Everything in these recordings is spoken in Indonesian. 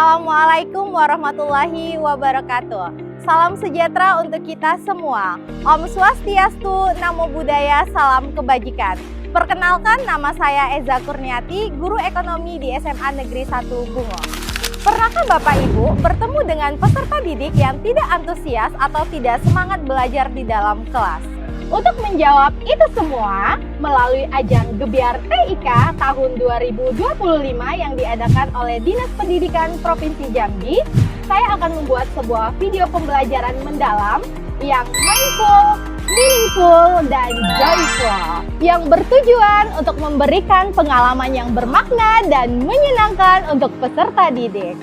Assalamualaikum warahmatullahi wabarakatuh. Salam sejahtera untuk kita semua. Om Swastiastu, Namo Buddhaya, salam kebajikan. Perkenalkan, nama saya Eza Kurniati, guru ekonomi di SMA Negeri 1 Bungo. Pernahkah Bapak Ibu bertemu dengan peserta didik yang tidak antusias atau tidak semangat belajar di dalam kelas? Untuk menjawab itu semua, melalui ajang Gebiar TIK tahun 2025 yang diadakan oleh Dinas Pendidikan Provinsi Jambi, saya akan membuat sebuah video pembelajaran mendalam yang mindful, meaningful, dan joyful, yang bertujuan untuk memberikan pengalaman yang bermakna dan menyenangkan untuk peserta didik.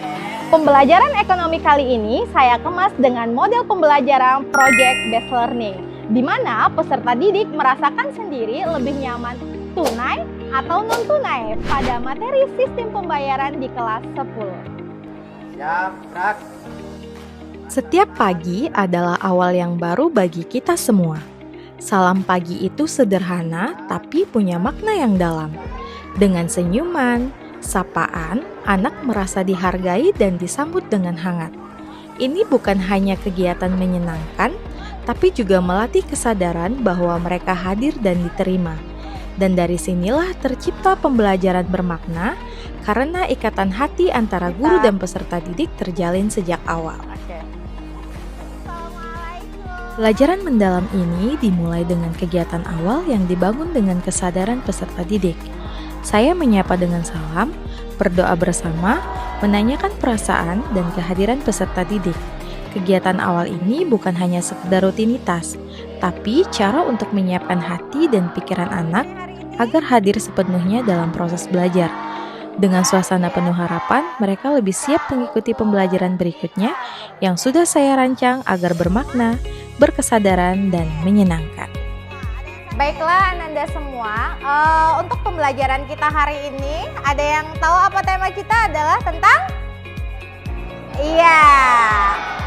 Pembelajaran ekonomi kali ini saya kemas dengan model pembelajaran Project Based Learning, di mana peserta didik merasakan sendiri lebih nyaman tunai atau non-tunai pada materi sistem pembayaran di kelas 10. Siap, Kak. Setiap pagi adalah awal yang baru bagi kita semua. Salam pagi itu sederhana tapi punya makna yang dalam. Dengan senyuman, sapaan, anak merasa dihargai dan disambut dengan hangat. Ini bukan hanya kegiatan menyenangkan, tapi juga melatih kesadaran bahwa mereka hadir dan diterima. Dan dari sinilah tercipta pembelajaran bermakna, karena ikatan hati antara guru dan peserta didik terjalin sejak awal. Pelajaran mendalam ini dimulai dengan kegiatan awal yang dibangun dengan kesadaran peserta didik. Saya menyapa dengan salam, berdoa bersama, menanyakan perasaan dan kehadiran peserta didik. Kegiatan awal ini bukan hanya sekedar rutinitas, tapi cara untuk menyiapkan hati dan pikiran anak agar hadir sepenuhnya dalam proses belajar. Dengan suasana penuh harapan, mereka lebih siap mengikuti pembelajaran berikutnya yang sudah saya rancang agar bermakna, berkesadaran, dan menyenangkan. Baiklah Ananda semua, untuk pembelajaran kita hari ini, ada yang tahu apa tema kita adalah tentang? Iya,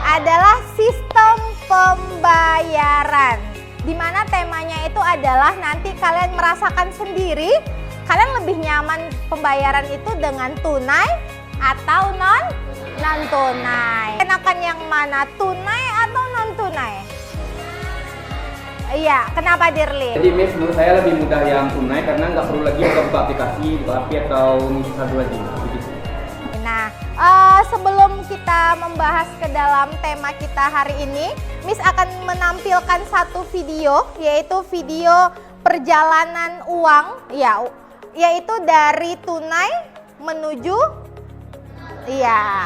adalah sistem pembayaran. Dimana temanya itu adalah nanti kalian merasakan sendiri, kalian lebih nyaman pembayaran itu dengan tunai atau non-tunai. Enakan yang mana, tunai atau non-tunai? Iya, kenapa Dirli? Jadi Miss, menurut saya lebih mudah yang tunai karena nggak perlu lagi buka aplikasi, buka API atau ngisi saldo lagi. Nah, sebelum kita membahas ke dalam tema kita hari ini, Miss akan menampilkan satu video, yaitu video perjalanan uang, ya, yaitu dari tunai menuju,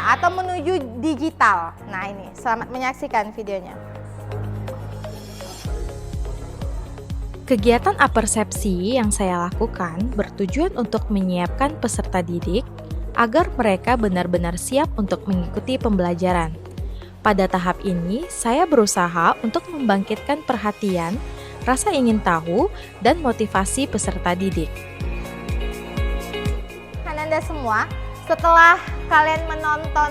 atau menuju digital. Nah ini, selamat menyaksikan videonya. Kegiatan apersepsi yang saya lakukan bertujuan untuk menyiapkan peserta didik agar mereka benar-benar siap untuk mengikuti pembelajaran. Pada tahap ini, saya berusaha untuk membangkitkan perhatian, rasa ingin tahu, dan motivasi peserta didik. Ananda semua, setelah kalian menonton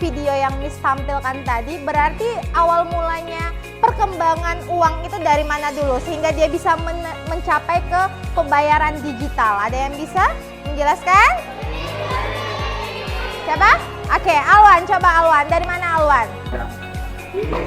video yang Miss tampilkan tadi, berarti awal mulanya perkembangan uang itu dari mana dulu sehingga dia bisa mencapai ke pembayaran digital. Ada yang bisa menjelaskan? Siapa? Oke, Alwan, coba Alwan. Dari mana Alwan? Jadi,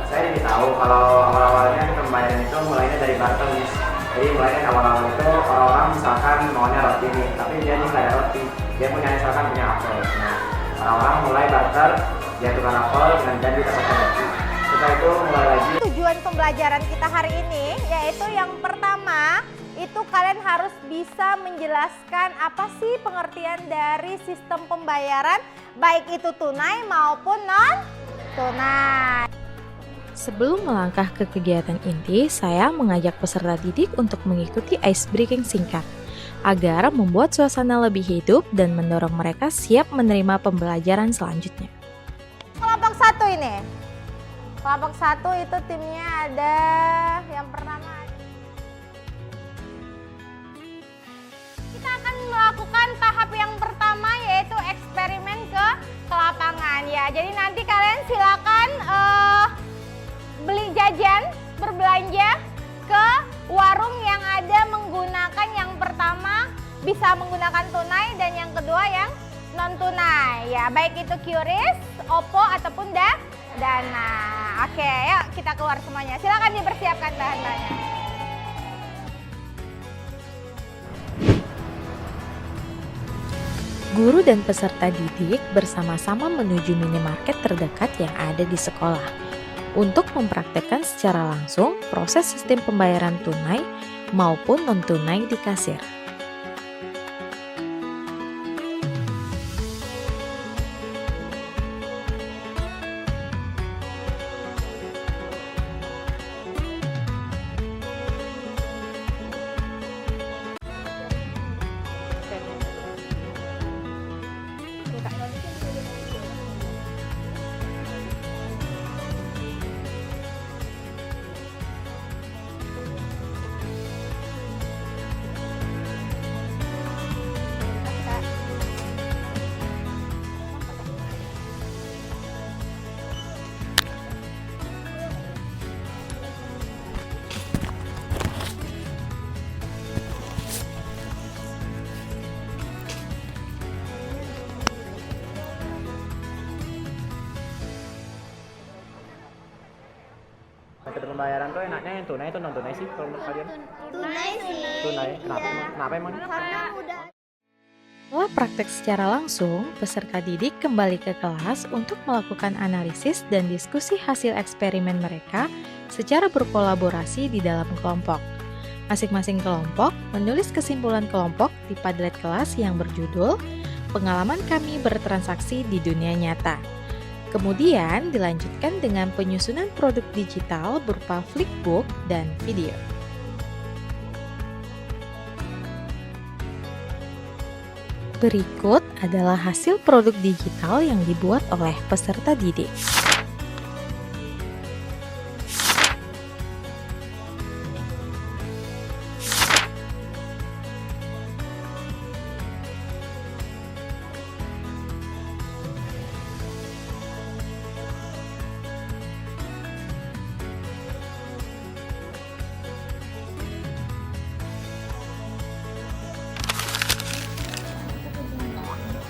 saya ingin tahu kalau awal-awalnya pembayaran itu mulainya dari barter, Miss. Jadi mulainya awal-awal itu orang-orang misalkan maunya roti nih, tapi dia nih nggak ada roti, dia misalkan punya apel. Nah, orang-orang mulai barter, dia tukar apel dengan janji dapatkan roti. Setelah itu mulai lagi. Tujuan pembelajaran kita hari ini yaitu yang pertama, itu kalian harus bisa menjelaskan apa sih pengertian dari sistem pembayaran, baik itu tunai maupun non-tunai. Sebelum melangkah ke kegiatan inti, saya mengajak peserta didik untuk mengikuti ice breaking singkat agar membuat suasana lebih hidup dan mendorong mereka siap menerima pembelajaran selanjutnya. Kelompok 1 ini. Kelompok 1 itu timnya ada yang pertama. Kita akan melakukan tahap yang pertama yaitu eksperimen ke lapangan ya. Jadi nanti kalian silakan beli jajan, berbelanja ke warung yang ada menggunakan yang pertama bisa menggunakan tunai dan yang kedua yang non tunai ya, baik itu QRIS, OVO ataupun Dana. Oke, yuk kita keluar semuanya. Silakan dipersiapkan bahan-bahannya. Guru dan peserta didik bersama-sama menuju minimarket terdekat yang ada di sekolah untuk mempraktekkan secara langsung proses sistem pembayaran tunai maupun non-tunai di kasir. Metode pembayaran tuh enaknya yang tunai atau non tunai sih kalau menurut kalian? Tunai sih. Tunai. Kenapa? Kenapa emang? Karena mudah. Setelah praktek secara langsung, peserta didik kembali ke kelas untuk melakukan analisis dan diskusi hasil eksperimen mereka secara berkolaborasi di dalam kelompok. Masing-masing kelompok menulis kesimpulan kelompok di Padlet kelas yang berjudul "Pengalaman Kami Bertransaksi di Dunia Nyata". Kemudian dilanjutkan dengan penyusunan produk digital berupa flipbook dan video. Berikut adalah hasil produk digital yang dibuat oleh peserta didik.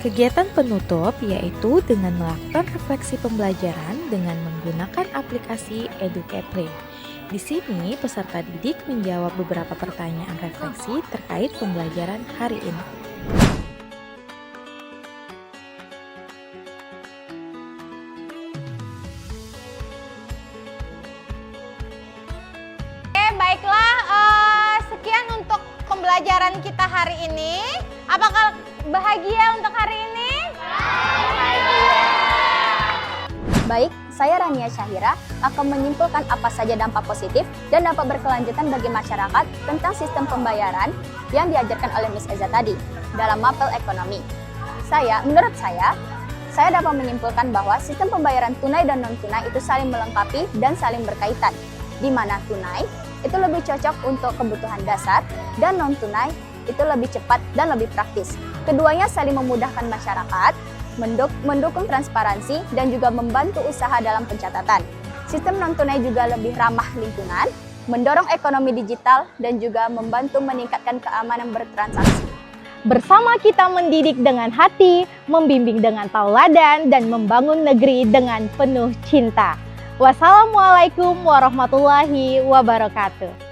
Kegiatan penutup yaitu dengan melakukan refleksi pembelajaran dengan menggunakan aplikasi EduCaPlay. Di sini, peserta didik menjawab beberapa pertanyaan refleksi terkait pembelajaran hari ini. Oke, baiklah, sekian untuk pembelajaran kita hari ini. Apakah bahagia untuk hari ini? Bahagia. Baik, saya Rania Syahira akan menyimpulkan apa saja dampak positif dan dampak berkelanjutan bagi masyarakat tentang sistem pembayaran yang diajarkan oleh Miss Eza tadi dalam mapel ekonomi. Menurut saya dapat menyimpulkan bahwa sistem pembayaran tunai dan non-tunai itu saling melengkapi dan saling berkaitan, di mana tunai itu lebih cocok untuk kebutuhan dasar dan non-tunai itu lebih cepat dan lebih praktis. Keduanya saling memudahkan masyarakat, mendukung transparansi, dan juga membantu usaha dalam pencatatan. Sistem non-tunai juga lebih ramah lingkungan, mendorong ekonomi digital, dan juga membantu meningkatkan keamanan bertransaksi. Bersama kita mendidik dengan hati, membimbing dengan tauladan, dan membangun negeri dengan penuh cinta. Wassalamualaikum warahmatullahi wabarakatuh.